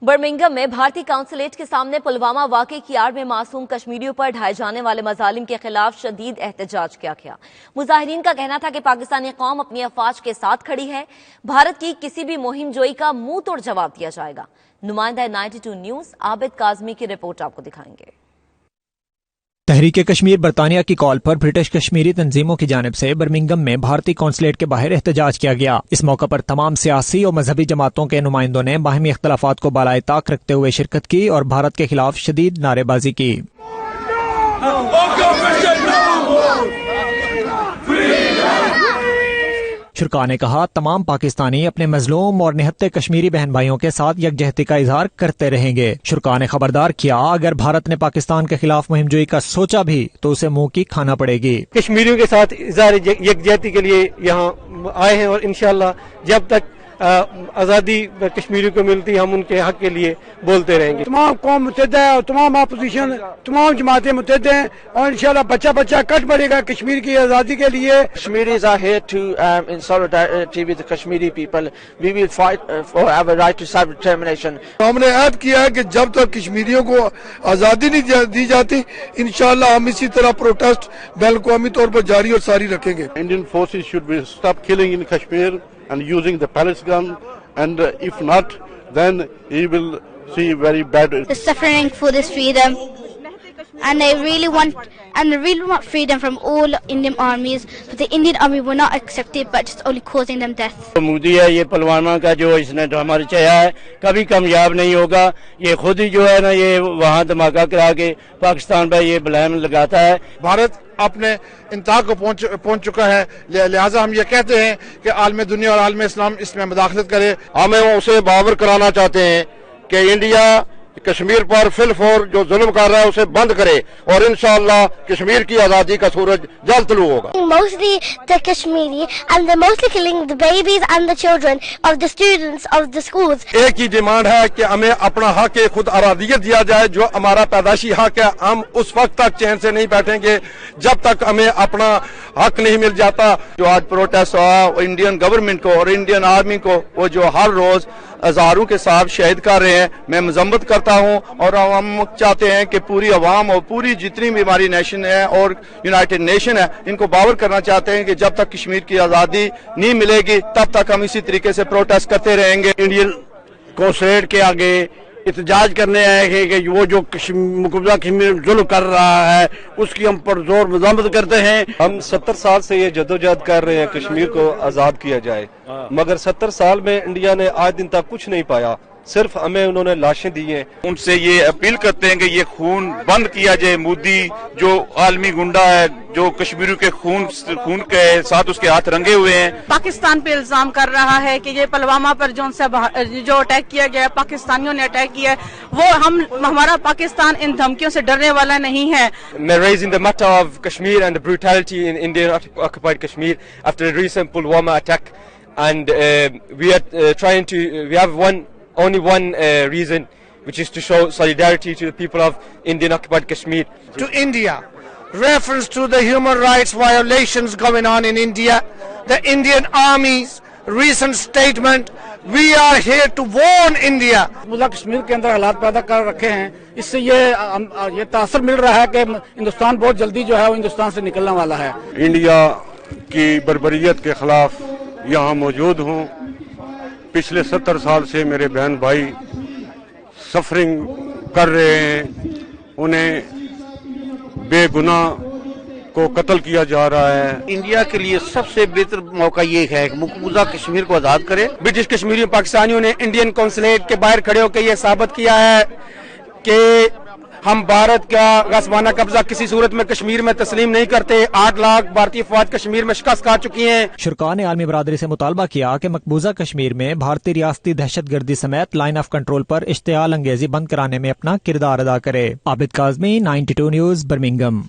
Birmingham میں بھارتی consulate کے سامنے پلوامہ واقعے کی آڑ میں معصوم کشمیریوں پر ڈھائے جانے والے مظالم کے خلاف شدید احتجاج کیا گیا۔ مظاہرین کا کہنا تھا کہ پاکستانی قوم اپنی افواج کے ساتھ کھڑی ہے، بھارت کی کسی بھی مہم جوئی کا منہ توڑ جواب دیا جائے گا۔ نمائندہ 92 نیوز عابد کاظمی کی رپورٹ آپ کو دکھائیں گے۔ تحریک کشمیر برطانیہ کی کال پر برٹش کشمیری تنظیموں کی جانب سے برمنگھم میں بھارتی قونصلیٹ کے باہر احتجاج کیا گیا۔ اس موقع پر تمام سیاسی اور مذہبی جماعتوں کے نمائندوں نے باہمی اختلافات کو بالائے طاق رکھتے ہوئے شرکت کی اور بھارت کے خلاف شدید نعرے بازی کی۔ شرکاء نے کہا تمام پاکستانی اپنے مظلوم اور نہتے کشمیری بہن بھائیوں کے ساتھ یکجہتی کا اظہار کرتے رہیں گے۔ شرکاء نے خبردار کیا اگر بھارت نے پاکستان کے خلاف مہم جوئی کا سوچا بھی تو اسے منہ کی کھانا پڑے گی۔ کشمیریوں کے ساتھ اظہار یکجہتی کے لیے یہاں آئے ہیں اور انشاءاللہ جب تک آزادی کشمیریوں کو ملتی ہم ان کے حق کے لیے بولتے رہیں گے۔ تمام قوم متحد ہے اور تمام اپوزیشن تمام جماعتیں متحد ہیں اور انشاءاللہ بچہ بچہ کٹ پڑے گا کشمیر کی آزادی کے لیے۔ Kashmiris are here to in solidarity with the Kashmiri people. We will fight for our right to self-determination. ہم نے عہد کیا ہے کہ جب تک کشمیریوں کو آزادی نہیں دی جاتی انشاءاللہ ہم اسی طرح پروٹیسٹ بین الاقوامی طور پر جاری اور ساری رکھیں گے۔ Indian forces should be stop killing in Kashmir and using the pellets gun, and if not, then he will see very bad. They're suffering for this freedom, and they really want freedom from all Indian armies, but the Indian army will not accept it, but it's only causing them death. Modi ہے یہ پلوامہ کا جو اس نے ہمارے چاہا ہے کبھی کامیاب نہیں ہوگا، یہ خود ہی جو ہے نا یہ وہاں دھماکہ کرا کے پاکستان پہ یہ بلیم لگاتا ہے۔ بھارت اپنے انتہا کو پہنچ چکا ہے، لہٰذا ہم یہ کہتے ہیں کہ عالم دنیا اور عالم اسلام اس میں مداخلت کرے۔ ہمیں اسے باور کرانا چاہتے ہیں کہ انڈیا کشمیر پر فی الفور جو ظلم کر رہا ہے اسے بند کرے اور انشاءاللہ کشمیر کی آزادی کا سورج جلد طلوع ہوگا۔ Mostly the Kashmiri, and they're mostly killing the babies and the children of the students of the schools. ایک ہی ڈیمانڈ ہے کہ ہمیں اپنا حق خود ارادیت دیا جائے، جو ہمارا پیدائشی حق ہے۔ ہم اس وقت تک چین سے نہیں بیٹھیں گے جب تک ہمیں اپنا حق نہیں مل جاتا۔ جو آج پروٹیسٹ ہوا انڈین گورنمنٹ کو اور انڈین آرمی کو وہ جو ہر روز ہزاروں کے ساتھ شہید کر رہے ہیں، میں مذمت کرتا ہوں اور ہم چاہتے ہیں کہ پوری عوام اور پوری جتنی بھی ہماری نیشن ہے اور یونائٹڈ نیشن ہے ان کو باور کرنا چاہتے ہیں کہ جب تک کشمیر کی آزادی نہیں ملے گی تب تک ہم اسی طریقے سے پروٹیسٹ کرتے رہیں گے۔ انڈین قونصلیٹ کے آگے احتجاج کرنے آئے ہیں کہ وہ جو مقبوضہ کشمیر ظلم کر رہا ہے اس کی ہم پر زور مذمت کرتے ہیں۔ ہم 70 سال سے یہ جدوجہد کر رہے ہیں کشمیر کو آزاد کیا جائے، مگر 70 سال میں انڈیا نے آج دن تک کچھ نہیں پایا، صرف ہمیں انہوں نے لاشیں دی ہیں۔ ان سے یہ اپیل کرتے ہیں کہ یہ خون بند کیا جائے۔ مودی جو عالمی گنڈا ہے جو کشمیریوں کے خون کے ساتھ اس کے ہاتھ رنگے ہوئے ہیں، پاکستان پہ الزام کر رہا ہے کہ یہ پلوامہ پر جو اٹیک کیا گیا ہے پاکستانیوں نے اٹیک کیا ہے، وہ ہمارا پاکستان ان دھمکیوں سے ڈرنے والا نہیں ہے۔ Raising the matter of Kashmir and the brutality in Indian occupied Kashmir after the recent Pulwama attack, and we are trying to we have only one reason, which is to show solidarity to the people of Indian occupied Kashmir. To India, reference to the human rights violations going on in India, the Indian Army's recent statement, we are here to warn India. مقبوضہ کشمیر کے اندر حالات پیدا کر رکھے ہیں، اس سے یہ تاثر مل رہا ہے کہ ہندوستان بہت جلدی جو ہے وہ ہندوستان سے نکلنے والا ہے۔ انڈیا کی بربریت کے خلاف یہاں موجود ہوں۔ پچھلے 70 سال سے میرے بہن بھائی سفرنگ کر رہے ہیں، انہیں بے گناہ کو قتل کیا جا رہا ہے۔ انڈیا کے لیے سب سے بہتر موقع یہ ہے کہ مقبوضہ کشمیر کو آزاد کرے۔ برٹش کشمیری پاکستانیوں نے انڈین قونصلیٹ کے باہر کھڑے ہو کے یہ ثابت کیا ہے کہ ہم بھارت کا غصبانہ قبضہ کسی صورت میں کشمیر میں تسلیم نہیں کرتے۔ 8 لاکھ بھارتی افواج کشمیر میں شکست کھا چکی ہیں۔ شرکاء نے عالمی برادری سے مطالبہ کیا کہ مقبوضہ کشمیر میں بھارتی ریاستی دہشت گردی سمیت لائن آف کنٹرول پر اشتعال انگیزی بند کرانے میں اپنا کردار ادا کرے۔ عابد کاظمی، 92 نیوز، برمنگھم۔